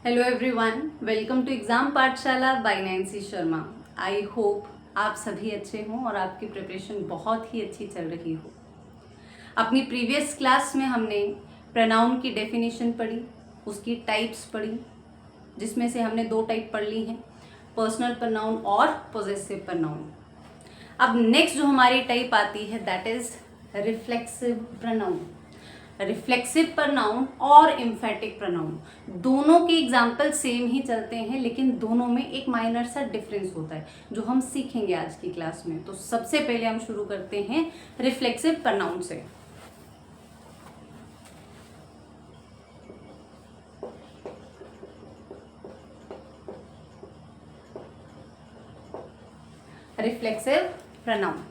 Hello everyone, welcome to exam Pathshala by Nancy Sharma. I hope आप सभी अच्छे हों और आपकी प्रिपरेशन बहुत ही अच्छी चल रही हो। अपनी प्रीवियस क्लास में हमने प्रोनाउन की डेफिनेशन पढ़ी, उसकी टाइप्स पढ़ी, जिसमें से हमने 2 टाइप पढ़ ली हैं, पर्सनल प्रोनाउन और पॉजेसिव प्रोनाउन। अब नेक्स्ट जो हमारी टाइप आती है that is reflexive pronoun. Reflexive pronoun और एम्फेटिक प्रोनाउन दोनों के एग्जाम्पल सेम ही चलते हैं, लेकिन दोनों में एक माइनर सा डिफरेंस होता है जो हम सीखेंगे आज की क्लास में। तो सबसे पहले हम शुरू करते हैं रिफ्लेक्सिव प्रोनाउन से। Reflexive pronoun.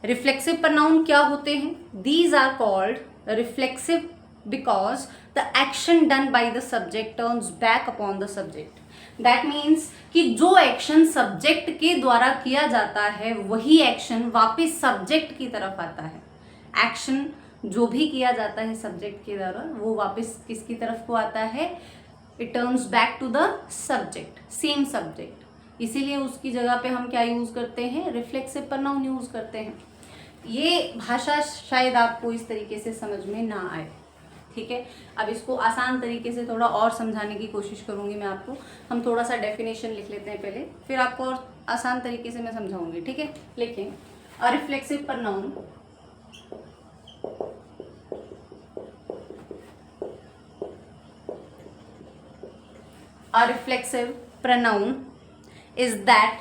रिफ्लेक्सिव प्रोनाउन क्या होते हैं? These are called reflexive because the action done by the subject turns back upon the subject. That means कि जो एक्शन सब्जेक्ट के द्वारा किया जाता है वही एक्शन वापस सब्जेक्ट की तरफ आता है। एक्शन जो भी किया जाता है सब्जेक्ट के द्वारा वो वापस किसकी तरफ को आता है? It turns back to the subject, same subject. इसीलिए उसकी जगह पे हम क्या यूज करते हैं? रिफ्लेक्सिव प्रोनाउन यूज करते हैं। ये भाषा शायद आपको इस तरीके से समझ में ना आए, ठीक है। अब इसको आसान तरीके से थोड़ा और समझाने की कोशिश करूंगी मैं आपको। हम थोड़ा सा डेफिनेशन लिख लेते हैं पहले, फिर आपको और आसान तरीके से मैं समझाऊंगी, ठीक है। लिखें a reflexive pronoun A reflexive pronoun is that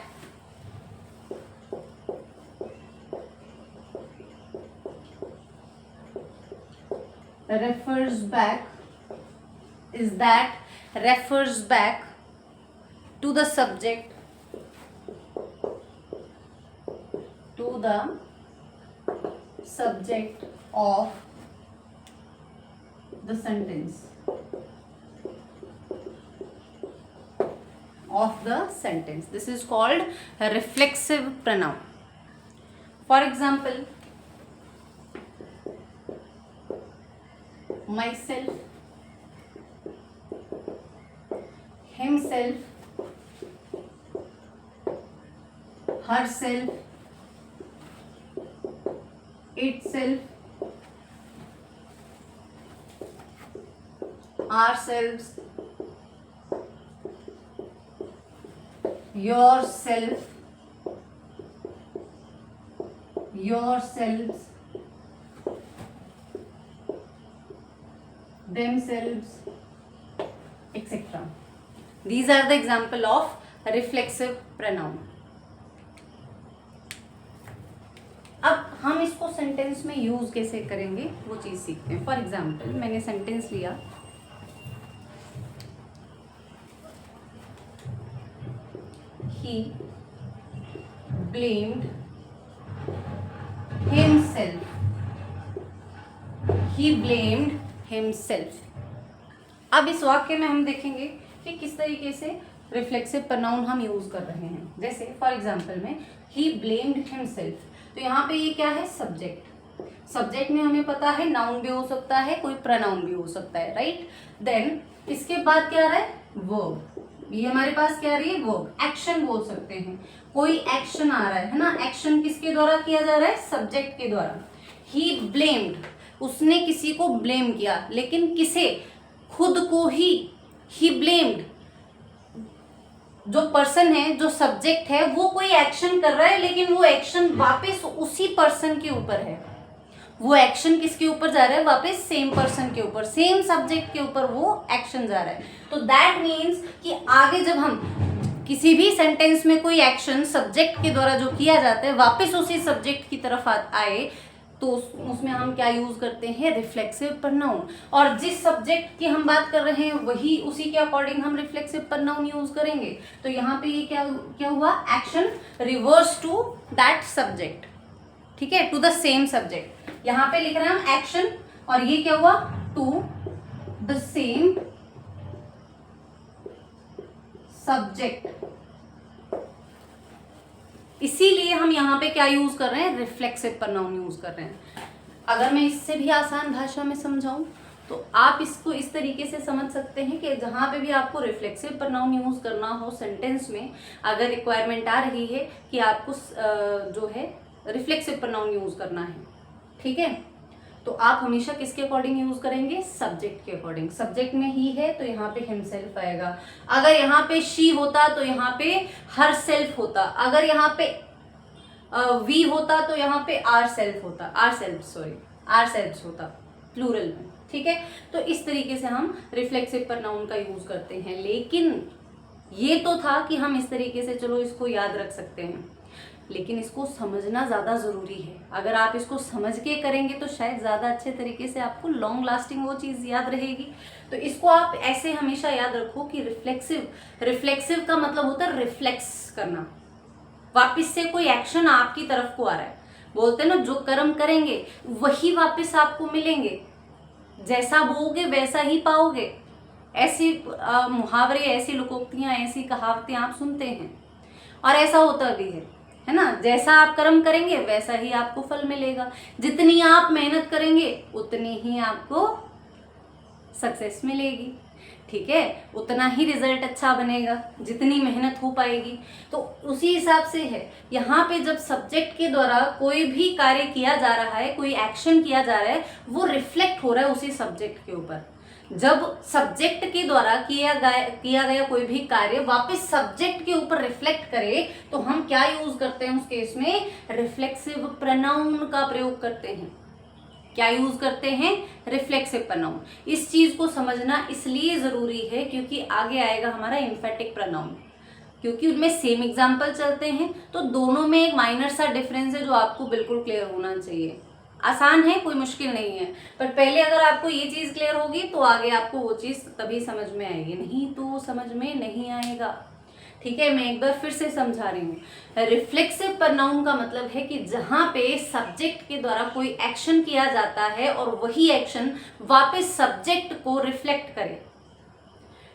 refers back to the subject of the sentence. This is called a reflexive pronoun. For example, myself, himself, herself, itself, ourselves, yourself, yourselves, themselves, etc. These are the example of reflexive pronoun. अब हम इसको sentence में use कैसे करेंगे वो चीज सीखते हैं। फॉर एग्जाम्पल, मैंने सेंटेंस लिया, he blamed himself. He blamed himself. अब इस वाक्य में हम देखेंगे कि किस तरीके से रिफ्लेक्सिव प्रोनाउन हम यूज कर रहे हैं। जैसे फॉर एग्जाम्पल में he blamed himself, तो यहाँ पे ये क्या है? सब्जेक्ट। सब्जेक्ट में हमें पता है नाउन भी हो सकता है, कोई प्रोनाउन भी हो सकता है, राइट। देन इसके बाद क्या आ रहा है? वर्ब। ये हमारे पास क्या आ रही है? वर्ब। एक्शन बोल सकते हैं, कोई एक्शन आ रहा है ना। एक्शन किसके द्वारा किया जा रहा है? सब्जेक्ट के द्वारा। ही ब्लेम्ड, उसने किसी को ब्लेम किया, लेकिन किसे? खुद को ही। ही ब्लेम्ड, जो पर्सन है, जो सब्जेक्ट है, वो कोई एक्शन कर रहा है, लेकिन वो एक्शन वापस उसी पर्सन के ऊपर है। वो एक्शन किसके ऊपर जा रहा है? वापस सेम पर्सन के ऊपर, सेम सब्जेक्ट के ऊपर वो एक्शन जा रहा है। तो दैट मीन्स कि आगे जब हम किसी भी सेंटेंस में कोई एक्शन सब्जेक्ट के द्वारा जो किया जाता है वापस उसी सब्जेक्ट की तरफ आए, तो उसमें हम क्या यूज करते हैं? Reflexive pronoun. और जिस सब्जेक्ट की हम बात कर रहे हैं वही उसी के अकॉर्डिंग हम रिफ्लेक्सिव प्रोनाउन यूज करेंगे। तो यहाँ पे ये क्या हुआ? Action reverse to that subject, ठीक है, टू द सेम सब्जेक्ट। यहाँ पे लिख रहे हैं हम एक्शन, और ये क्या हुआ? To the same subject. इसीलिए हम यहाँ पे क्या यूज कर रहे हैं? रिफ्लेक्सिव प्रोनाउन यूज कर रहे हैं। अगर मैं इससे भी आसान भाषा में समझाऊं तो आप इसको इस तरीके से समझ सकते हैं कि जहाँ पे भी आपको रिफ्लेक्सिव प्रोनाउन यूज करना हो सेंटेंस में, अगर रिक्वायरमेंट आ रही है कि आपको जो है रिफ्लेक्सिव प्रोनाउन यूज करना है, ठीक है, तो आप हमेशा किसके अकॉर्डिंग यूज करेंगे? सब्जेक्ट के अकॉर्डिंग। सब्जेक्ट में ही है तो यहाँ पे हिमसेल्फ आएगा, अगर यहाँ पे शी होता तो यहाँ पे हर सेल्फ होता, अगर यहाँ पे वी होता तो यहाँ पे आर सेल्फ होता, आर सेल्फ होता प्लूरल में, ठीक है। तो इस तरीके से हम रिफ्लेक्सिव प्रोनाउन का यूज करते हैं। लेकिन ये तो था कि हम इस तरीके से चलो इसको याद रख सकते हैं, लेकिन इसको समझना ज़्यादा ज़रूरी है। अगर आप इसको समझ के करेंगे तो शायद ज़्यादा अच्छे तरीके से आपको लॉन्ग लास्टिंग वो चीज़ याद रहेगी। तो इसको आप ऐसे हमेशा याद रखो कि रिफ्लेक्सिव का मतलब होता है रिफ्लेक्स करना, वापस से कोई एक्शन आपकी तरफ को आ रहा है। बोलते हैं ना, जो कर्म करेंगे वही वापस आपको मिलेंगे, जैसा बोओगे वैसा ही पाओगे। ऐसी मुहावरे, ऐसी लोकोक्तियां, ऐसी कहावतें आप सुनते हैं और ऐसा होता भी है ना। जैसा आप कर्म करेंगे वैसा ही आपको फल मिलेगा, जितनी आप मेहनत करेंगे उतनी ही आपको सक्सेस मिलेगी, ठीक है, उतना ही रिजल्ट अच्छा बनेगा जितनी मेहनत हो पाएगी। तो उसी हिसाब से है यहाँ पे, जब सब्जेक्ट के द्वारा कोई भी कार्य किया जा रहा है, कोई एक्शन किया जा रहा है, वो रिफ्लेक्ट हो रहा है उसी सब्जेक्ट के ऊपर। जब सब्जेक्ट के द्वारा किया गया कोई भी कार्य वापस सब्जेक्ट के ऊपर रिफ्लेक्ट करे तो हम क्या यूज करते हैं उस केस में? रिफ्लेक्सिव प्रोनाउन का प्रयोग करते हैं। क्या यूज करते हैं? Reflexive pronoun. इस चीज को समझना इसलिए जरूरी है क्योंकि आगे आएगा हमारा एम्फेटिक प्रोनाउन, क्योंकि उनमें सेम एग्जाम्पल चलते हैं, तो दोनों में एक माइनर सा डिफरेंस है जो आपको बिल्कुल क्लियर होना चाहिए। आसान है, कोई मुश्किल नहीं है, पर पहले अगर आपको ये चीज क्लियर होगी तो आगे आपको वो चीज तभी समझ में आएगी, नहीं तो समझ में नहीं आएगा, ठीक है। मैं एक बार फिर से समझा रही हूँ। रिफ्लेक्सिव प्रोनाउन का मतलब है कि जहां पे सब्जेक्ट के द्वारा कोई एक्शन किया जाता है और वही एक्शन वापस सब्जेक्ट को रिफ्लेक्ट करे,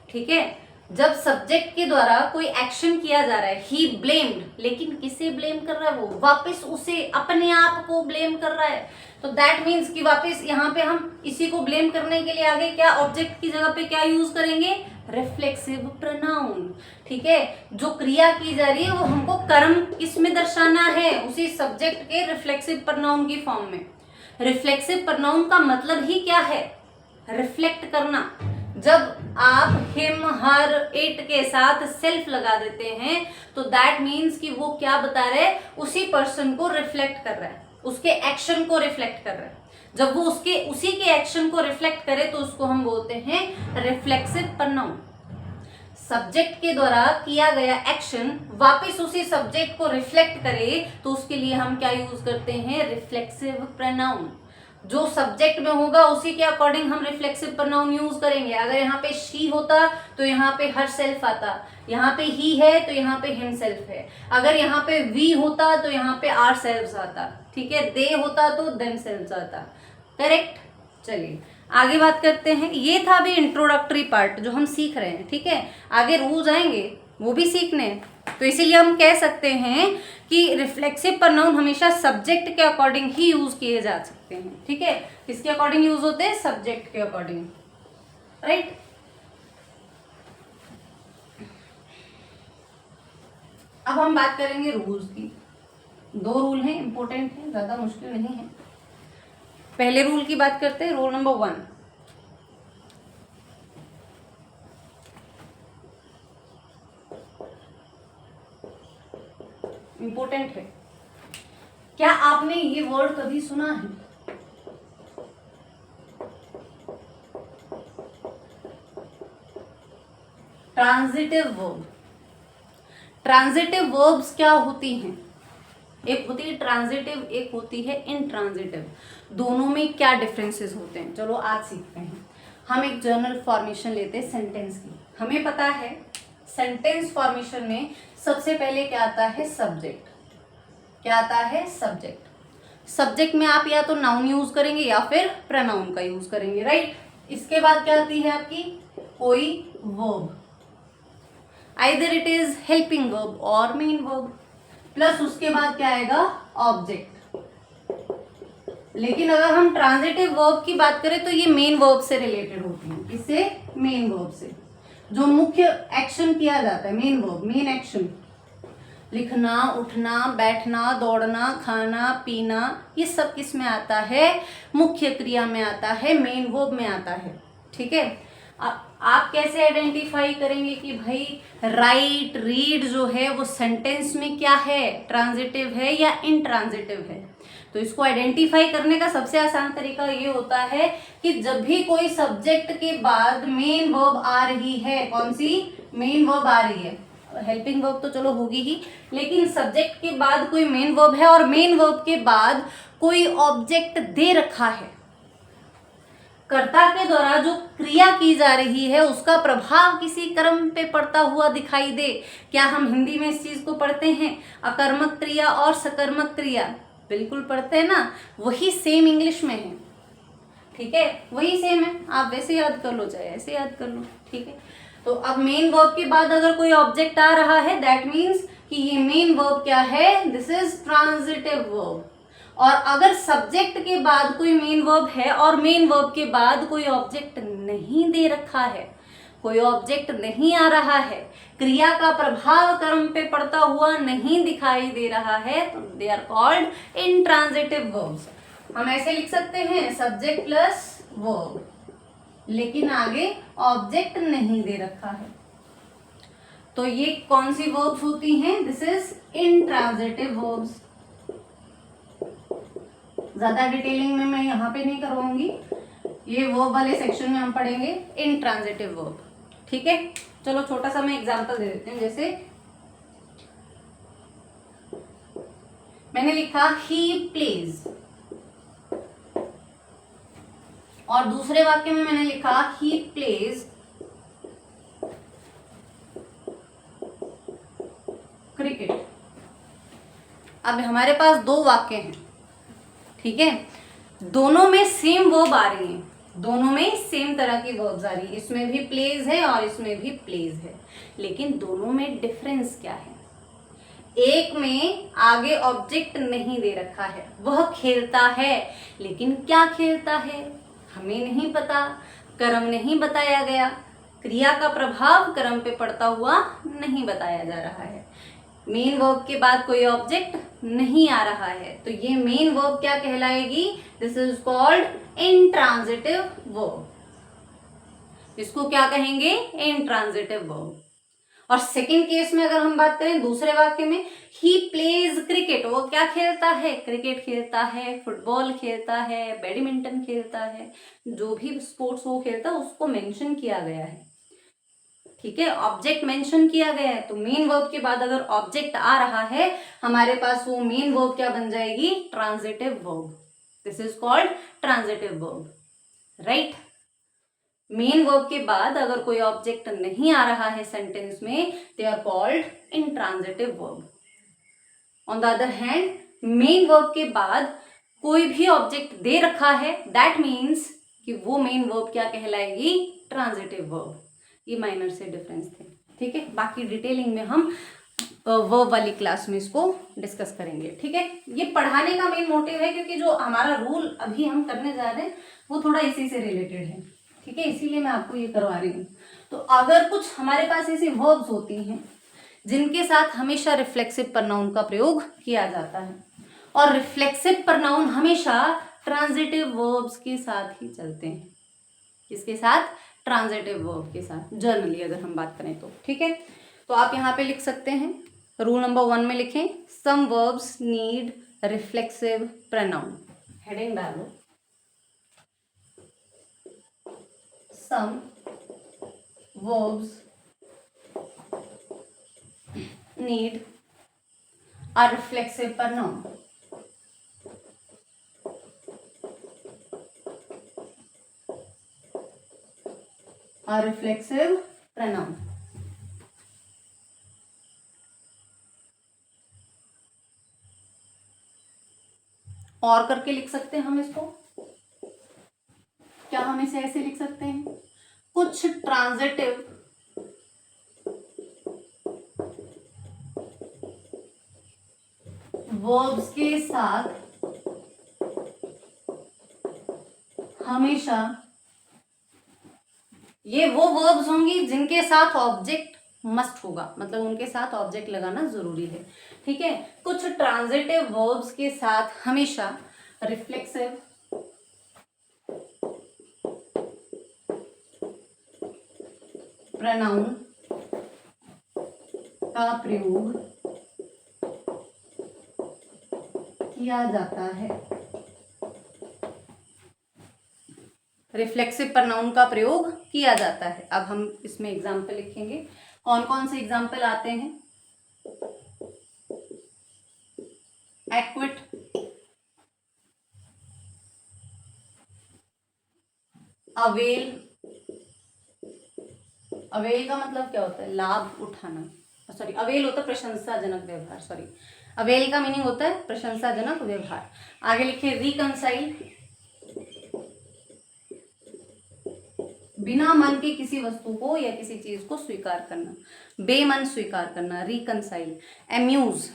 ठीक है। जब सब्जेक्ट के द्वारा कोई एक्शन किया जा रहा है, ही ब्लेम्ड, लेकिन किसे ब्लेम कर रहा है? वो वापस उसे, अपने आप को ब्लेम कर रहा है। तो दैट मीन्स कि वापस यहाँ पे हम इसी को ब्लेम करने के लिए आगे क्या, ऑब्जेक्ट की जगह पे क्या यूज करेंगे? रिफ्लेक्सिव प्रोनाउन, ठीक है। जो क्रिया की जा रही है वो हमको कर्म किसमें दर्शाना है? उसी सब्जेक्ट के रिफ्लेक्सिव प्रोनाउन की फॉर्म में। रिफ्लेक्सिव प्रोनाउन का मतलब ही क्या है? रिफ्लेक्ट करना। जब आप हिम, हर, इट के साथ सेल्फ लगा देते हैं तो दैट मीन्स कि वो क्या बता रहे हैं? उसी पर्सन को रिफ्लेक्ट कर रहा है, उसके एक्शन को रिफ्लेक्ट कर रहा है। जब वो उसी के एक्शन को रिफ्लेक्ट करे तो उसको हम बोलते हैं रिफ्लेक्सिव प्रोनाउन। सब्जेक्ट के द्वारा किया गया एक्शन वापस उसी सब्जेक्ट को रिफ्लेक्ट करे तो उसके लिए हम क्या यूज करते हैं? Reflexive pronoun. जो सब्जेक्ट में होगा उसी के अकॉर्डिंग हम रिफ्लेक्सिव प्रोनाउन यूज करेंगे। अगर यहाँ पे शी होता तो यहाँ पे हर सेल्फ आता, यहाँ पे ही है तो यहाँ पे हिम सेल्फ है, अगर यहाँ पे वी होता तो यहाँ पे आर सेल्फ आता, ठीक है, दे होता तो देम सेल्फ आता, करेक्ट। चलिए आगे बात करते हैं। ये था अभी इंट्रोडक्टरी पार्ट जो हम सीख रहे हैं, ठीक है। आगे रूल्स आएंगे वो भी सीखने हैं, तो इसीलिए हम कह सकते हैं कि रिफ्लेक्सिव प्रोनाउन हमेशा सब्जेक्ट के अकॉर्डिंग ही यूज किए जा सकते हैं, ठीक है। किसके अकॉर्डिंग यूज होते हैं? सब्जेक्ट के अकॉर्डिंग, राइट। अब हम बात करेंगे रूल्स की। 2 रूल हैं, इंपॉर्टेंट हैं, ज्यादा मुश्किल नहीं है। पहले रूल की बात करते हैं, रूल नंबर 1। इंपॉर्टेंट है। क्या आपने ये वर्ड कभी सुना है? Transitive verb. ट्रांजिटिव वर्ब्स क्या होती हैं? एक होती है ट्रांजिटिव, एक होती है इनट्रांजिटिव। दोनों में क्या डिफरेंसेस होते हैं? चलो आज सीखते हैं। हम एक जनरल फॉर्मेशन लेते हैं सेंटेंस की। हमें पता है सेंटेंस फॉर्मेशन में सबसे पहले क्या आता है? सब्जेक्ट। क्या आता है? सब्जेक्ट। सब्जेक्ट में आप या तो नाउन यूज करेंगे या फिर प्रोनाउन का यूज करेंगे, राइट। इसके बाद क्या आती है आपकी? कोई verb, either it is helping verb और मेन वर्ब, प्लस उसके बाद क्या आएगा? ऑब्जेक्ट। लेकिन अगर हम ट्रांजिटिव वर्ब की बात करें तो ये मेन वर्ब से रिलेटेड होती है। इससे मेन वर्ब से जो मुख्य एक्शन किया जाता है, मेन वर्ब, मेन एक्शन, लिखना, उठना, बैठना, दौड़ना, खाना, पीना, ये सब किस में आता है? मुख्य क्रिया में आता है, मेन वर्ब में आता है। ठीक है, आप कैसे आइडेंटिफाई करेंगे कि भाई राइट, रीड जो है वो सेंटेंस में क्या है, ट्रांजिटिव है या इनट्रांजिटिव है? तो इसको आइडेंटिफाई करने का सबसे आसान तरीका ये होता है कि जब भी कोई सब्जेक्ट के बाद मेन वर्ब आ रही है, कौन सी मेन वर्ब आ रही है, हेल्पिंग वर्ब तो चलो होगी ही, लेकिन सब्जेक्ट के बाद कोई मेन वर्ब है और मेन वर्ब के बाद कोई ऑब्जेक्ट दे रखा है, कर्ता के द्वारा जो क्रिया की जा रही है उसका प्रभाव किसी कर्म पे पड़ता हुआ दिखाई दे। क्या हम हिंदी में इस चीज को पढ़ते हैं, अकर्मक क्रिया और सकर्मक क्रिया? बिल्कुल पढ़ते हैं ना, वही सेम इंग्लिश में है। ठीक है, वही सेम है, आप वैसे याद कर लो चाहे ऐसे याद कर लो। ठीक है, तो अब मेन वर्ब के बाद अगर कोई ऑब्जेक्ट आ रहा है, दैट मीन्स कि ये मेन वर्ब क्या है, दिस इज ट्रांजिटिव वर्ब। और अगर सब्जेक्ट के बाद कोई मेन वर्ब है और मेन वर्ब के बाद कोई ऑब्जेक्ट नहीं दे रखा है, कोई ऑब्जेक्ट नहीं आ रहा है, क्रिया का प्रभाव कर्म पे पड़ता हुआ नहीं दिखाई दे रहा है, तो they are called intransitive verbs. हम ऐसे लिख सकते हैं, सब्जेक्ट प्लस वर्ब, लेकिन आगे ऑब्जेक्ट नहीं दे रखा है, तो ये कौन सी वर्ब्स होती हैं? This is intransitive verbs. ज्यादा डिटेलिंग में मैं यहाँ पे नहीं करवाऊंगी, ये वर्ब वाले सेक्शन में हम पढ़ेंगे इनट्रांजिटिव वर्ब। ठीक है, चलो छोटा सा मैं एग्जांपल दे देती हूँ। जैसे मैंने लिखा ही प्लेज, और दूसरे वाक्य में मैंने लिखा ही प्लेज क्रिकेट। अब हमारे पास दो वाक्य हैं, ठीक है, दोनों में सेम वर्ब आ रही है, दोनों में सेम तरह की वर्ब्स आ रही है, इसमें भी प्लेज है और इसमें भी प्लेज है, लेकिन दोनों में डिफरेंस क्या है? एक में आगे ऑब्जेक्ट नहीं दे रखा है, वह खेलता है, लेकिन क्या खेलता है हमें नहीं पता, कर्म नहीं बताया गया, क्रिया का प्रभाव कर्म पे पड़ता हुआ नहीं बताया जा रहा है, मेन वर्ब के बाद कोई ऑब्जेक्ट नहीं आ रहा है, तो ये मेन वर्ब क्या कहलाएगी? This is called intransitive verb. इसको क्या कहेंगे? Intransitive verb. और सेकंड केस में अगर हम बात करें, दूसरे वाक्य में, ही प्लेज क्रिकेट, वो क्या खेलता है? क्रिकेट खेलता है, फुटबॉल खेलता है, बैडमिंटन खेलता है, जो भी स्पोर्ट्स वो खेलता है उसको मेंशन किया गया है। ठीक है, ऑब्जेक्ट मेंशन किया गया है, तो मेन वर्ब के बाद अगर ऑब्जेक्ट आ रहा है हमारे पास, वो मेन वर्ब क्या बन जाएगी? Transitive verb. This is called transitive verb, right. Main verb के बाद अगर कोई ऑब्जेक्ट नहीं आ रहा है सेंटेंस में, they are called intransitive verb. On the other hand, main verb के बाद कोई भी ऑब्जेक्ट दे रखा है, दैट मीन्स कि वो मेन वर्ब क्या कहलाएगी? Transitive verb. ये माइनर से डिफरेंस थे, ठीक है, बाकी डिटेलिंग में हम वर्ब वाली क्लास में इसको डिस्कस करेंगे। ठीक है, ये पढ़ाने का मेन मोटिव है, क्योंकि जो हमारा रूल अभी हम करने जा रहे हैं वो थोड़ा इसी से रिलेटेड है। ठीक है, इसीलिए मैं आपको ये करवा रही हूँ। तो अगर कुछ हमारे पास ऐसी वर्ब्स होती हैं जिनके साथ हमेशा रिफ्लेक्सिव प्रनाउन का प्रयोग किया जाता है, और रिफ्लेक्सिव प्रनाउन हमेशा ट्रांजिटिव वर्ब्स के साथ ही चलते हैं। किसके साथ? ट्रांजिटिव वर्ब के साथ, जनरली अगर हम बात करें तो। ठीक है, तो आप यहाँ पे लिख सकते हैं, रूल नंबर 1 में लिखें, some verbs need reflexive pronoun. Heading डालो, some verbs need a reflexive pronoun. A reflexive pronoun. और करके लिख सकते हैं हम इसको, क्या हम इसे ऐसे लिख सकते हैं? कुछ ट्रांजिटिव वर्ब्स के साथ हमेशा ये वो वर्ब्स होंगी जिनके साथ ऑब्जेक्ट मस्ट होगा, मतलब उनके साथ ऑब्जेक्ट लगाना जरूरी है। ठीक है, कुछ ट्रांजिटिव वर्ब्स के साथ हमेशा रिफ्लेक्सिव प्रोनाउन का प्रयोग किया जाता है। रिफ्लेक्सिव प्रोनाउन का प्रयोग किया जाता है। अब हम इसमें एग्जाम्पल लिखेंगे। कौन कौन से एग्जाम्पल आते हैं? Equity, avail. अवेल का मतलब क्या होता है? लाभ उठाना। सॉरी, अवेल होता है प्रशंसाजनक व्यवहार। सॉरी, अवेल का मीनिंग होता है प्रशंसाजनक व्यवहार। आगे लिखिए रिकंसाइल, बिना मन के किसी वस्तु को या किसी चीज को स्वीकार करना, बेमन स्वीकार करना, रिकंसाइल। एम्यूज,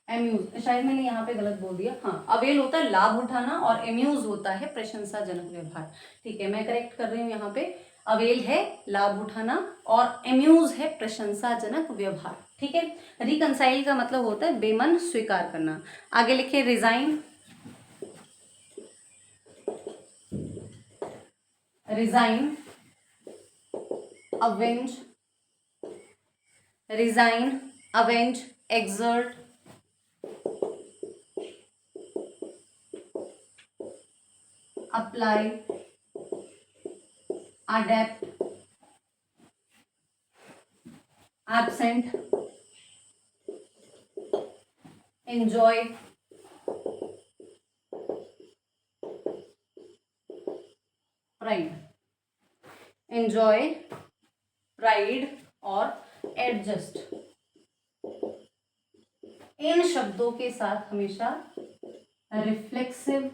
एम्यूज शायद मैंने यहाँ पे गलत बोल दिया। हाँ, अवेल होता है लाभ उठाना और एम्यूज होता है प्रशंसाजनक व्यवहार। ठीक है, मैं करेक्ट कर रही हूँ यहाँ पे। अवेल है लाभ उठाना और एम्यूज है प्रशंसाजनक व्यवहार। ठीक है, रिकंसाइल का मतलब होता है बेमन स्वीकार करना। आगे लिखिए resign, resign, avenge, resign, avenge, exert, apply, adapt, absent, enjoy, pride. Enjoy, pride और एडजस्ट, इन शब्दों के साथ हमेशा रिफ्लेक्सिव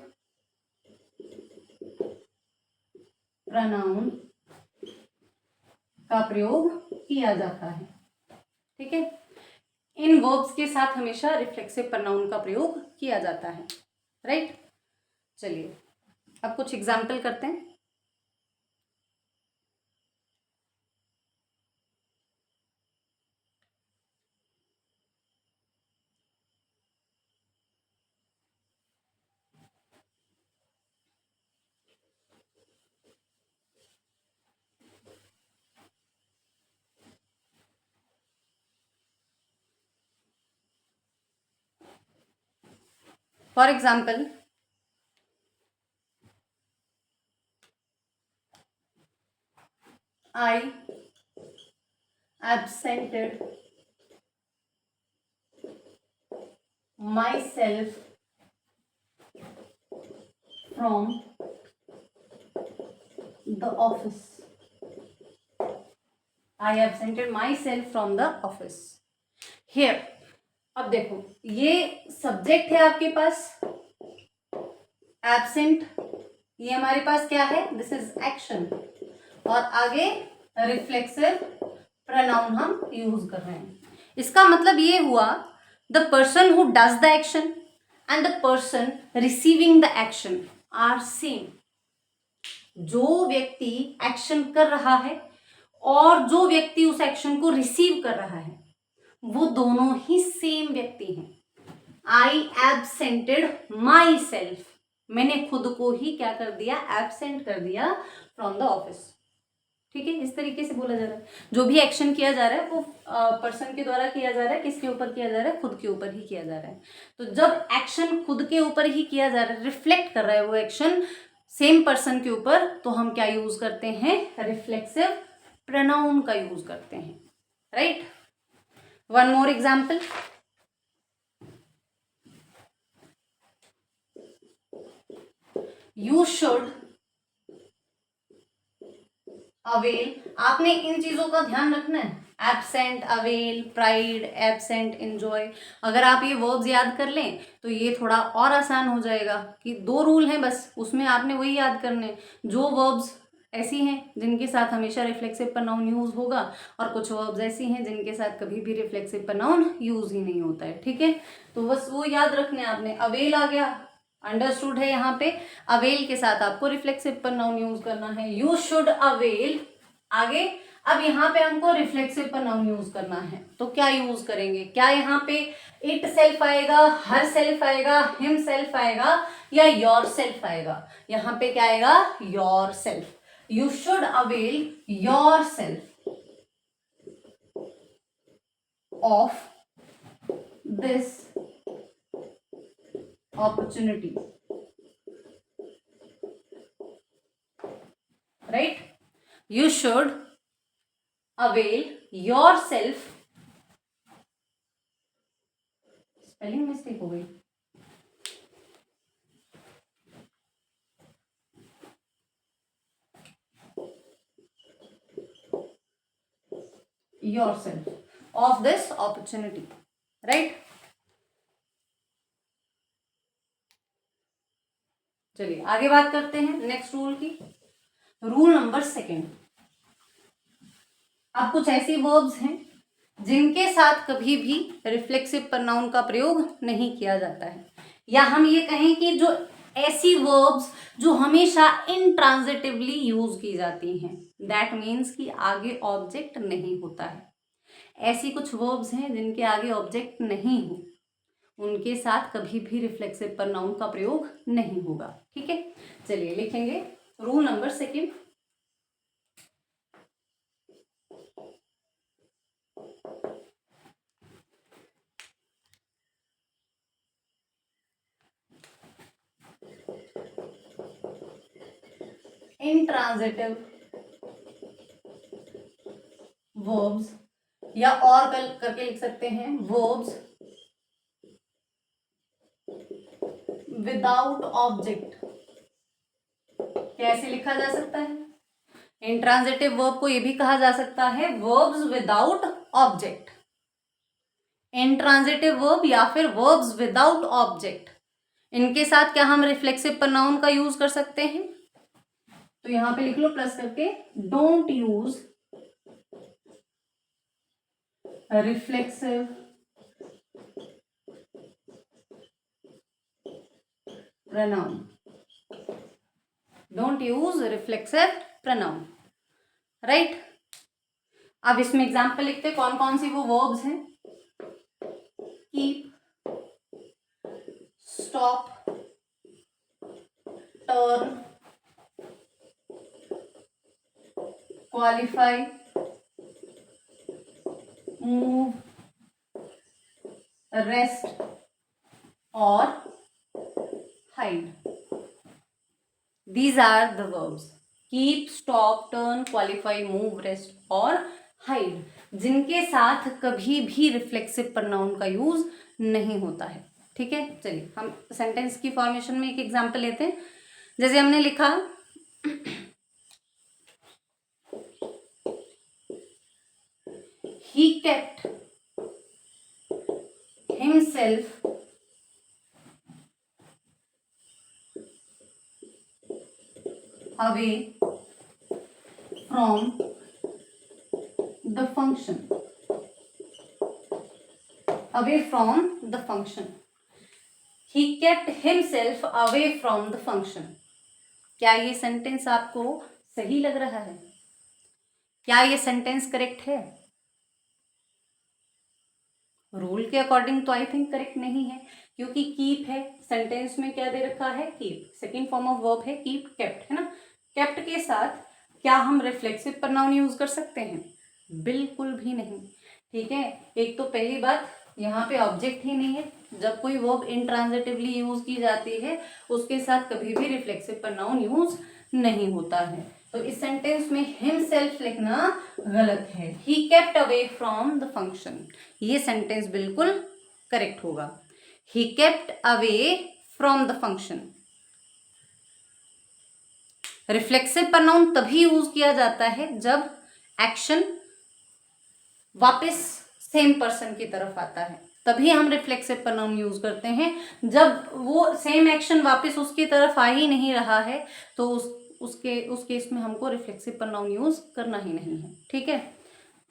प्रोनाउन का प्रयोग किया जाता है। ठीक है, इन वर्ब्स के साथ हमेशा रिफ्लेक्सिव प्रोनाउन का प्रयोग किया जाता है। राइट, चलिए अब कुछ एग्जाम्पल करते हैं। For example, I absented myself from the office. I absented myself from the office. Here, अब देखो ये सब्जेक्ट है आपके पास, एब्सेंट, ये हमारे पास क्या है? दिस इज एक्शन, और आगे रिफ्लेक्सिव प्रोनाउन हम यूज कर रहे हैं। इसका मतलब ये हुआ the person who does the action and the person receiving the action are same. जो व्यक्ति एक्शन कर रहा है और जो व्यक्ति उस एक्शन को रिसीव कर रहा है वो दोनों ही सेम व्यक्ति हैं। आई एब्सेंटेड माई सेल्फ, मैंने खुद को ही क्या कर दिया? एब्सेंट कर दिया फ्रॉम द ऑफिस। ठीक है, इस तरीके से बोला जा रहा है जो भी एक्शन किया जा रहा है वो पर्सन के द्वारा किया जा रहा है। किसके ऊपर किया जा रहा है? खुद के ऊपर ही किया जा रहा है। तो जब एक्शन खुद के ऊपर ही किया जा रहा है, रिफ्लेक्ट कर रहा है वो एक्शन सेम पर्सन के ऊपर, तो हम क्या यूज करते हैं? रिफ्लेक्सिव प्रोनाउन का यूज करते हैं। Right, one more example. You should avail, आपने इन चीजों का ध्यान रखना है। Absent, avail, pride, absent, enjoy. अगर आप ये वर्ब्स याद कर लें तो ये थोड़ा और आसान हो जाएगा कि 2 रूल हैं बस, उसमें आपने वही याद करने। जो वर्ब्स ऐसी हैं जिनके साथ हमेशा रिफ्लेक्सिव प्रनाउन यूज होगा, और कुछ वर्ब्स ऐसी हैं जिनके साथ कभी भी रिफ्लेक्सिव प्रनाउन यूज ही नहीं होता है। ठीक है, तो बस वो याद रखना है आपने। अवेल आ गया, अंडरस्टूड है। यहाँ पे अवेल के साथ आपको रिफ्लेक्सिव प्रनाउन यूज करना है, यू शुड अवेल। आगे अब यहाँ पे हमको रिफ्लेक्सिव प्रनाउन यूज करना है, तो क्या यूज करेंगे? क्या यहाँ पे इट सेल्फ आएगा, हर सेल्फ आएगा, हिम सेल्फ आएगा, या योर सेल्फ आएगा? यहाँ पे क्या आएगा? Your self. You should avail your self of this opportunity, right? You should avail yourself, spelling mistake हो गई, yourself of this opportunity, right? चलिए आगे बात करते हैं नेक्स्ट रूल की। Rule number 2। अब कुछ ऐसी वर्ब्स हैं जिनके साथ कभी भी रिफ्लेक्सिव प्रनाउन का प्रयोग नहीं किया जाता है, या हम ये कहें कि जो ऐसी वर्ब्स जो हमेशा इंट्रांजिटिवली यूज की जाती हैं, दैट मीन्स कि आगे ऑब्जेक्ट नहीं होता है। ऐसी कुछ वर्ब्स हैं जिनके आगे ऑब्जेक्ट नहीं हो, उनके साथ कभी भी रिफ्लेक्सिव प्रनाउन का प्रयोग नहीं होगा। ठीक है, चलिए लिखेंगे रूल नंबर 2। इंट्रांजिटिव वर्ब्स, या और करके लिख सकते हैं वर्ब्स विदाउट ऑब्जेक्ट। कैसे लिखा जा सकता है? इंट्रांजिटिव वर्ब को यह भी कहा जा सकता है verbs without object. Intransitive verb या फिर वर्ब्स विदाउट ऑब्जेक्ट, इनके साथ क्या हम रिफ्लेक्सिव प्रनाउन का यूज कर सकते हैं? तो यहां पे लिख लो प्लस करके, don't use reflexive pronoun, don't use reflexive pronoun, right? अब इसमें एग्जाम्पल लिखते हैं कौन कौन सी वो वर्ब्स हैं। Keep, stop, turn, qualify, move, rest और hide. These are the verbs. Keep, stop, turn, qualify, move, rest और hide, जिनके साथ कभी भी रिफ्लेक्सिव प्रनाउन का यूज नहीं होता है। ठीक है, चलिए हम सेंटेंस की फॉर्मेशन में एक एग्जांपल लेते हैं। जैसे हमने लिखा he kept himself away from the function, away from the function, he kept himself away from the function। क्या ये सेंटेंस आपको सही लग रहा है? क्या ये सेंटेंस करेक्ट है? रूल के अकॉर्डिंग तो आई थिंक करेक्ट नहीं है, क्योंकि कीप है, सेंटेंस में क्या दे रखा है? Keep, second form of verb है कीप, केप्ट है ना। केप्ट के साथ क्या हम रिफ्लेक्सिव प्रनाउन यूज कर सकते हैं? बिल्कुल भी नहीं। ठीक है, एक तो पहली बात यहाँ पे ऑब्जेक्ट ही नहीं है। जब कोई वर्ब इंट्रांजिटिवली यूज की जाती है उसके साथ कभी भी रिफ्लेक्सिव प्रनाउन यूज नहीं होता है। तो इस सेंटेंस में हिमसेल्फ लिखना गलत है। He kept away from the function, ये सेंटेंस बिल्कुल करेक्ट होगा। He kept away from the function. Reflexive pronoun तभी यूज किया जाता है जब एक्शन वापस सेम पर्सन की तरफ आता है, तभी हम रिफ्लेक्सिव प्रनाउन यूज करते हैं। जब वो सेम एक्शन वापस उसकी तरफ आ ही नहीं रहा है तो उस केस में हमको रिफ्लेक्सिव प्रोनाउन यूज करना ही नहीं है। ठीक है,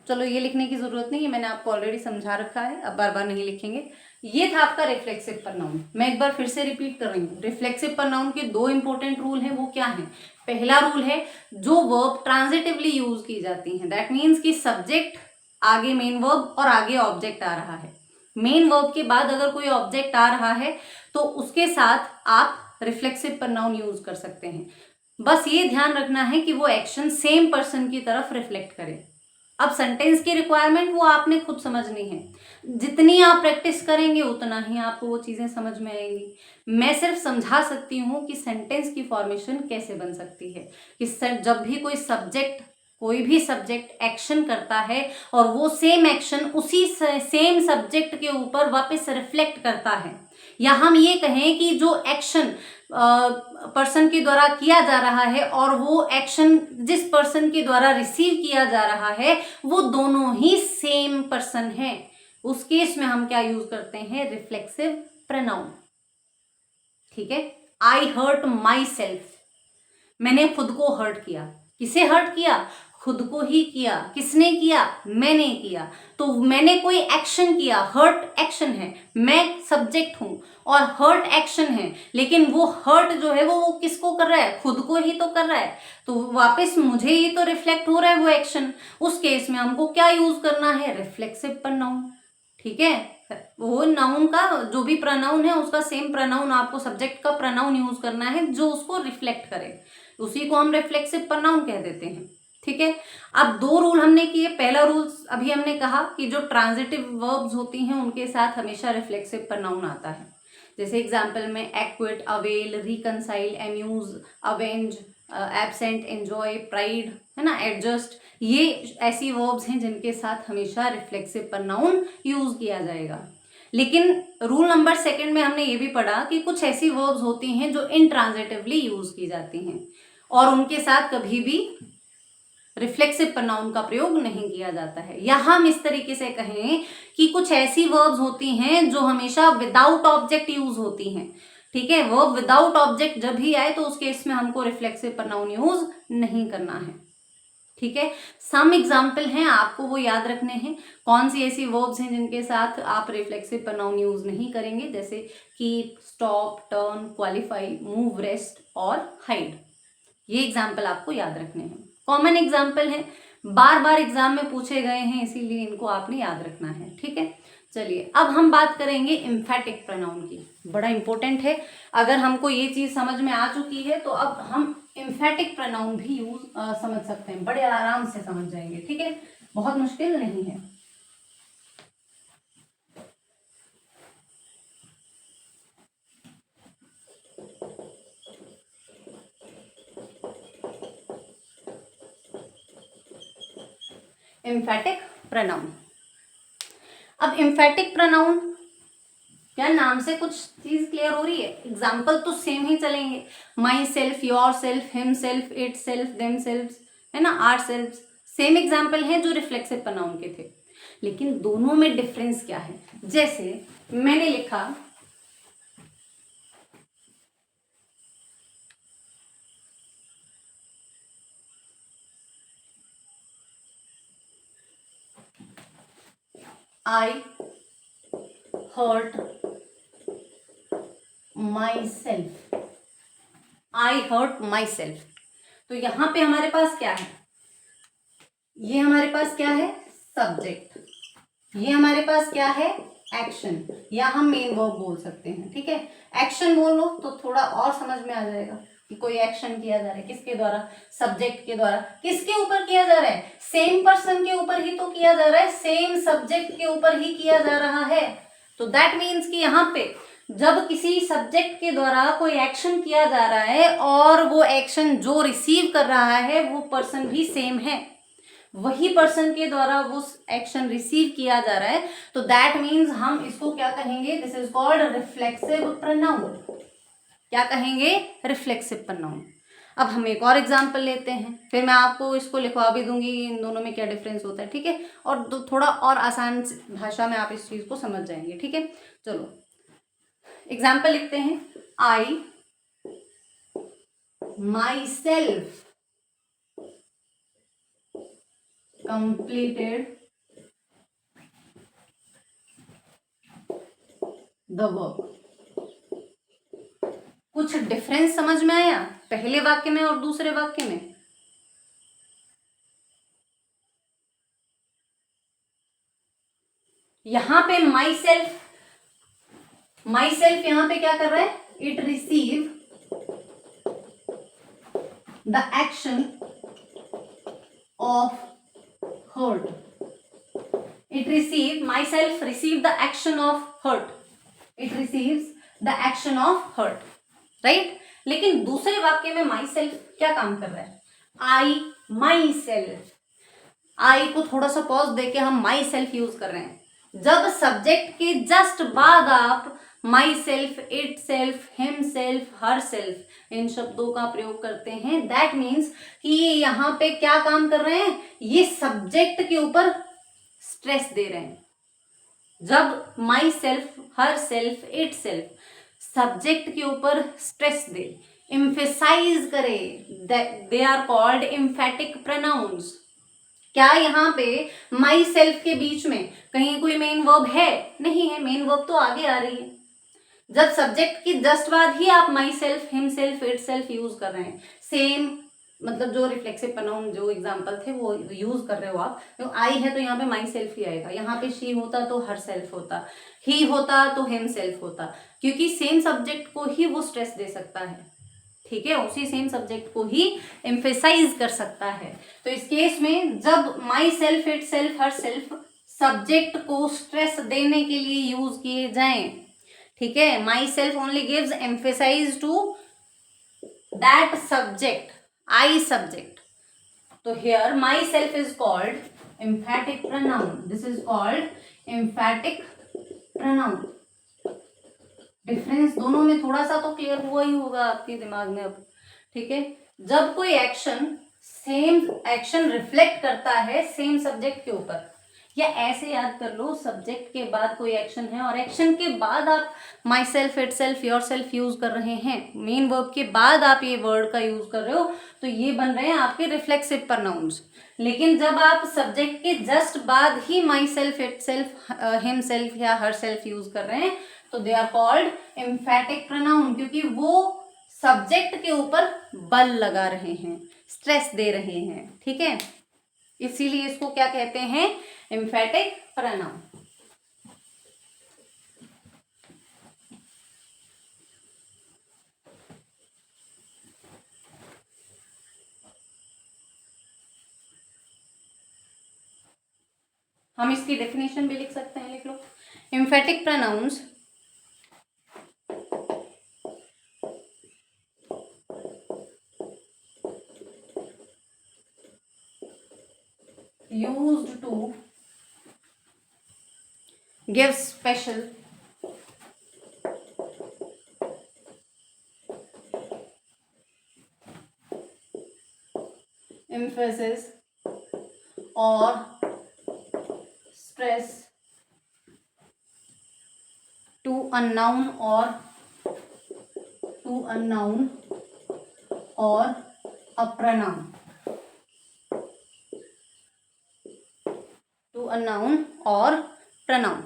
चलो ये लिखने की जरूरत नहीं है, मैंने आपको ऑलरेडी समझा रखा है, अब बार बार नहीं लिखेंगे। ये था आपका रिफ्लेक्सिव प्रोनाउन। मैं एक बार फिर से रिपीट कर रही हूँ, रिफ्लेक्सिव प्रोनाउन के दो इंपॉर्टेंट रूल हैं, वो क्या हैं? पहला रूल है, जो वर्ब ट्रांजिटिवली यूज की जाती हैं, दैट मीन्स कि सब्जेक्ट आगे मेन वर्ब और आगे ऑब्जेक्ट आ रहा है। मेन वर्ब के बाद अगर कोई ऑब्जेक्ट आ रहा है तो उसके साथ आप रिफ्लेक्सिव प्रोनाउन यूज कर सकते हैं। बस ये ध्यान रखना है कि वो एक्शन सेम पर्सन की तरफ रिफ्लेक्ट करे। अब सेंटेंस की रिक्वायरमेंट वो आपने खुद समझनी है, जितनी आप प्रैक्टिस करेंगे उतना ही आपको वो चीजें समझ में आएंगी। मैं सिर्फ समझा सकती हूँ कि सेंटेंस की फॉर्मेशन कैसे बन सकती है, कि जब भी कोई भी सब्जेक्ट एक्शन करता है और वो सेम एक्शन उसी सेम सब्जेक्ट के ऊपर वापस रिफ्लेक्ट करता है, या हम ये कहें कि जो एक्शन पर्सन के द्वारा किया जा रहा है और वो एक्शन जिस पर्सन के द्वारा रिसीव किया जा रहा है वो दोनों ही सेम पर्सन है, उस केस में हम क्या यूज करते हैं? Reflexive pronoun. ठीक है, आई हर्ट माई सेल्फ, मैंने खुद को हर्ट किया। किसे हर्ट किया? खुद को ही किया। किसने किया? मैंने किया। तो मैंने कोई एक्शन किया, हर्ट एक्शन है, मैं सब्जेक्ट हूं और हर्ट एक्शन है, लेकिन वो हर्ट जो है वो किसको कर रहा है? खुद को ही तो कर रहा है, तो वापस मुझे ही तो रिफ्लेक्ट हो रहा है वो एक्शन। उस केस में हमको क्या यूज करना है? Reflexive pronoun. ठीक है, वो नाउन का जो भी प्रोनाउन है उसका सेम प्रोनाउन आपको सब्जेक्ट का प्रोनाउन यूज करना है जो उसको रिफ्लेक्ट करे, उसी को हम रिफ्लेक्सिव प्रोनाउन कह देते हैं। ठीक है, अब दो रूल हमने किए। पहला रूल अभी हमने कहा कि जो ट्रांजिटिव वर्ब्स होती हैं उनके साथ हमेशा रिफ्लेक्सिव प्रोनाउन आता है। जैसे एग्जांपल में equity, avail, reconcile, amuse, avenge, absent, enjoy, pride, है ना, एडजस्ट, ये ऐसी वर्ब्स हैं जिनके साथ हमेशा रिफ्लेक्सिव प्रोनाउन यूज किया जाएगा। लेकिन रूल नंबर सेकंड में हमने ये भी पढ़ा कि कुछ ऐसी वर्ब्स होती हैं जो इनट्रांजिटिवली यूज की जाती हैं और उनके साथ कभी भी रिफ्लेक्सिव प्रोनाउन का प्रयोग नहीं किया जाता है। या हम इस तरीके से कहें कि कुछ ऐसी वर्ब्स होती हैं जो हमेशा विदाउट ऑब्जेक्ट यूज होती हैं। ठीक है, वर्ब विदाउट ऑब्जेक्ट जब भी आए तो उस केस में हमको रिफ्लेक्सिव प्रोनाउन यूज नहीं करना है। ठीक है, सम एग्जाम्पल हैं, आपको वो याद रखने हैं कौन सी ऐसी वर्ब्स हैं जिनके साथ आप रिफ्लेक्सिव प्रोनाउन यूज नहीं करेंगे, जैसे keep, stop, turn, qualify, move, rest और हाइड। ये एग्जाम्पल आपको याद रखने हैं, कॉमन एग्जाम्पल है, बार बार एग्जाम में पूछे गए हैं, इसीलिए इनको आपने याद रखना है। ठीक है, चलिए अब हम बात करेंगे एम्फेटिक प्रोनाउन की, बड़ा इंपॉर्टेंट है। अगर हमको ये चीज समझ में आ चुकी है तो अब हम एम्फेटिक प्रोनाउन भी यूज समझ सकते हैं, बड़े आराम से समझ जाएंगे। ठीक है, बहुत मुश्किल नहीं है। एम्फेटिक प्रोनाउन, अब एम्फेटिक प्रोनाउन क्या नाम से कुछ चीज क्लियर हो रही है? एग्जाम्पल तो सेम ही चलेंगे, my self, your self, him self, it self, them self, है ना, आर सेल्फ, सेम एग्जाम्पल हैं जो रिफ्लेक्सिव प्रोनाउन के थे। लेकिन दोनों में डिफरेंस क्या है? जैसे मैंने लिखा I hurt myself, I hurt myself, तो यहां पे हमारे पास क्या है? ये हमारे पास क्या है? सब्जेक्ट, ये हमारे पास क्या है? एक्शन, या हम मेन वर्ब बोल सकते हैं। ठीक है, एक्शन बोलो तो थोड़ा और समझ में आ जाएगा कि कोई एक्शन किया जा रहा है, किसके द्वारा? सब्जेक्ट के द्वारा। किसके ऊपर किया जा रहा है? सेम पर्सन के ऊपर ही तो किया जा रहा है, सेम सब्जेक्ट के ऊपर ही किया जा रहा है। तो दैट मीन्स कि यहाँ पे जब किसी सब्जेक्ट के द्वारा कोई एक्शन किया जा रहा है और वो एक्शन जो रिसीव कर रहा है वो पर्सन भी सेम है, वही पर्सन के द्वारा वो एक्शन रिसीव किया जा रहा है, तो दैट मीन्स हम इसको क्या कहेंगे? This is called reflexive pronoun. क्या कहेंगे? Reflexive pronoun. अब हम एक और एग्जांपल लेते हैं, फिर मैं आपको इसको लिखवा भी दूंगी इन दोनों में क्या डिफरेंस होता है। ठीक है, और थोड़ा और आसान भाषा में आप इस चीज को समझ जाएंगे। ठीक है, चलो एग्जाम्पल लिखते हैं। I myself completed the work। कुछ डिफरेंस समझ में आया पहले वाक्य में और दूसरे वाक्य में? यहां पे माई सेल्फ यहां पे क्या कर रहा है? It receive the action of hurt। It receive, myself receive the action of hurt। It receives the action of hurt, right? लेकिन दूसरे वाक्य में myself क्या काम कर रहा है? I myself। I को थोड़ा सा पॉज देके हम myself यूज कर रहे हैं। जब सब्जेक्ट के जस्ट बाद आप my self, itself, him self, her self in शब्दों का प्रयोग करते हैं, दैट मीन्स कि ये यहाँ पे क्या काम कर रहे हैं? ये सब्जेक्ट के ऊपर स्ट्रेस दे रहे हैं। जब myself, herself, itself subject के ऊपर स्ट्रेस दे, एम्फेसाइज करे, they are called emphatic pronouns. क्या यहाँ पे माई सेल्फ के बीच में कहीं कोई मेन वर्ब है? नहीं है, मेन वर्ब तो आगे आ रही है। जब सब्जेक्ट के जस्ट बाद ही आप my self, him self, it self use कर रहे हैं, सेम मतलब जो रिफ्लेक्सिव प्रोनाउन जो एग्जांपल थे वो यूज कर रहे हो आप, तो आई है तो यहाँ पे माई सेल्फ ही आएगा। यहाँ पे शी होता तो हर सेल्फ होता, ही होता तो हिम सेल्फ होता, क्योंकि सेम सब्जेक्ट को ही वो स्ट्रेस दे सकता है, ठीक है, उसी सेम सब्जेक्ट को ही एम्फेसाइज कर सकता है। तो इस केस में जब myself, itself, herself subject को स्ट्रेस देने के लिए यूज किए जाएं, ठीक है, myself only gives emphasise to that subject, I subject. तो here myself is called emphatic pronoun, this is called emphatic pronoun. Difference दोनों में थोड़ा सा तो क्लियर हुआ ही होगा आपके दिमाग में अब, ठीक है। जब कोई एक्शन सेम एक्शन रिफ्लेक्ट करता है सेम सब्जेक्ट के ऊपर, या ऐसे याद कर लो, सब्जेक्ट के बाद कोई एक्शन है और एक्शन के बाद आप my self, it self, your self use कर रहे हैं, मेन वर्ब के बाद आप ये वर्ड का यूज कर रहे हो, तो ये बन रहे हैं आपके रिफ्लेक्सिव प्रोनाउंस। लेकिन जब आप सब्जेक्ट के जस्ट बाद ही myself, itself, himself या हर सेल्फ यूज कर रहे हैं, तो they are called emphatic pronoun, क्योंकि वो सब्जेक्ट के ऊपर बल लगा रहे हैं, स्ट्रेस दे रहे हैं, ठीक है, इसीलिए इसको क्या कहते हैं? Emphatic pronoun. हम इसकी डेफिनेशन भी लिख सकते हैं, लिख लो। Emphatic pronouns used to give special emphasis or stress to a noun or a pronoun, to a noun or pronoun,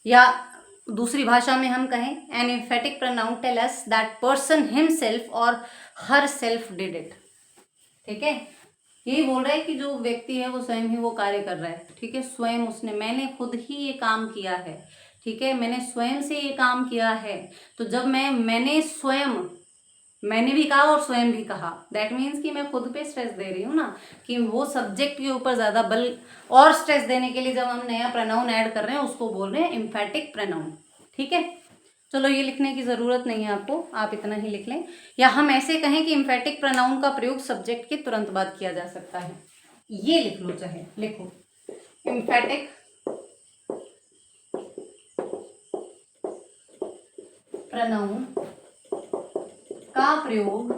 या दूसरी भाषा में हम कहें, an emphatic pronoun tell us that person himself और हर सेल्फ डिड इट, ठीक है, यही बोल रहा है कि जो व्यक्ति है वो स्वयं ही वो कार्य कर रहा है, ठीक है, स्वयं उसने, मैंने खुद ही ये काम किया है, ठीक है, मैंने स्वयं से ये काम किया है। तो जब मैंने स्वयं, मैंने भी कहा और स्वयं भी कहा, दैट मीन्स कि मैं खुद पे स्ट्रेस दे रही हूँ ना, कि वो सब्जेक्ट के ऊपर ज़्यादा बल और स्ट्रेस देने के लिए जब हम नया प्रोनाउन ऐड कर रहे हैं उसको बोल रहे हैं एम्फेटिक प्रोनाउन, ठीक है। चलो ये लिखने की ज़रूरत नहीं है आपको, आप इतना ही लिख लें, या हम ऐसे कहें कि एम्फेटिक प्रोनाउन का प्रयोग सब्जेक्ट के तुरंत बाद किया जा सकता है, ये लिख लो, चाहे लिखो एम्फेटिक प्रोनाउन का प्रयोग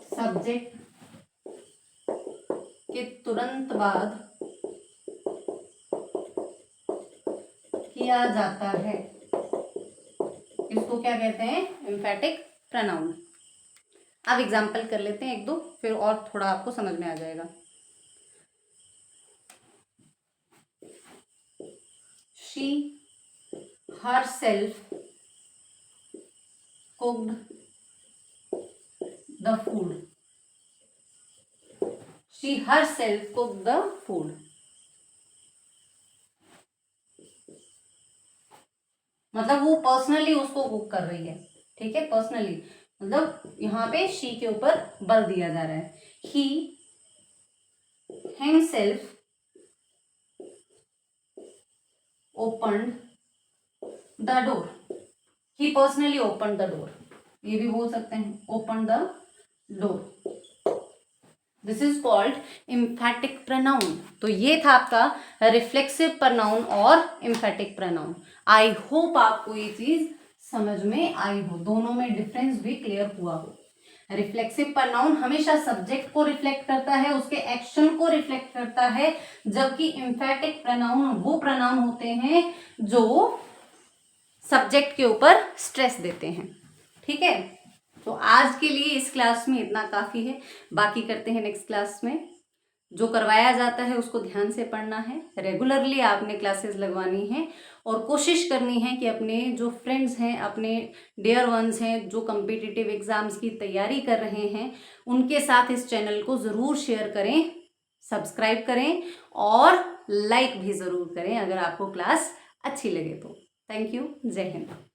सब्जेक्ट के तुरंत बाद किया जाता है, इसको क्या कहते हैं? Emphatic pronoun. अब एग्जाम्पल कर लेते हैं एक दो, फिर और थोड़ा आपको समझ में आ जाएगा। She herself cooked the food. She herself cooked the food. मतलब वो पर्सनली उसको कुक कर रही है, ठीक है, पर्सनली, मतलब यहाँ पे शी के ऊपर बल दिया जा रहा है। ही himself opened the door. He personally opened the door. ये भी बोल सकते हैं, opened the door. This is called emphatic pronoun. तो ये था आपका रिफ्लेक्सिव प्रोनाउन और एम्फेटिक प्रोनाउन। आई होप आपको ये चीज समझ में आई हो, दोनों में डिफरेंस भी क्लियर हुआ हो। रिफ्लेक्सिव प्रोनाउन हमेशा सब्जेक्ट को रिफ्लेक्ट करता है, उसके एक्शन को रिफ्लेक्ट करता है, जबकि एम्फेटिक प्रोनाउन वो प्रोनाउन होते हैं जो सब्जेक्ट के ऊपर स्ट्रेस देते हैं। ठीक है, तो आज के लिए इस क्लास में इतना काफ़ी है, बाकी करते हैं नेक्स्ट क्लास में। जो करवाया जाता है उसको ध्यान से पढ़ना है, रेगुलरली आपने क्लासेस लगवानी है और कोशिश करनी है कि अपने जो फ्रेंड्स हैं, अपने डियर वंस हैं जो कम्पिटिटिव एग्ज़ाम्स की तैयारी कर रहे हैं, उनके साथ इस चैनल को ज़रूर शेयर करें, सब्सक्राइब करें और लाइक भी ज़रूर करें अगर आपको क्लास अच्छी लगे तो। Thank you. जय हिंद।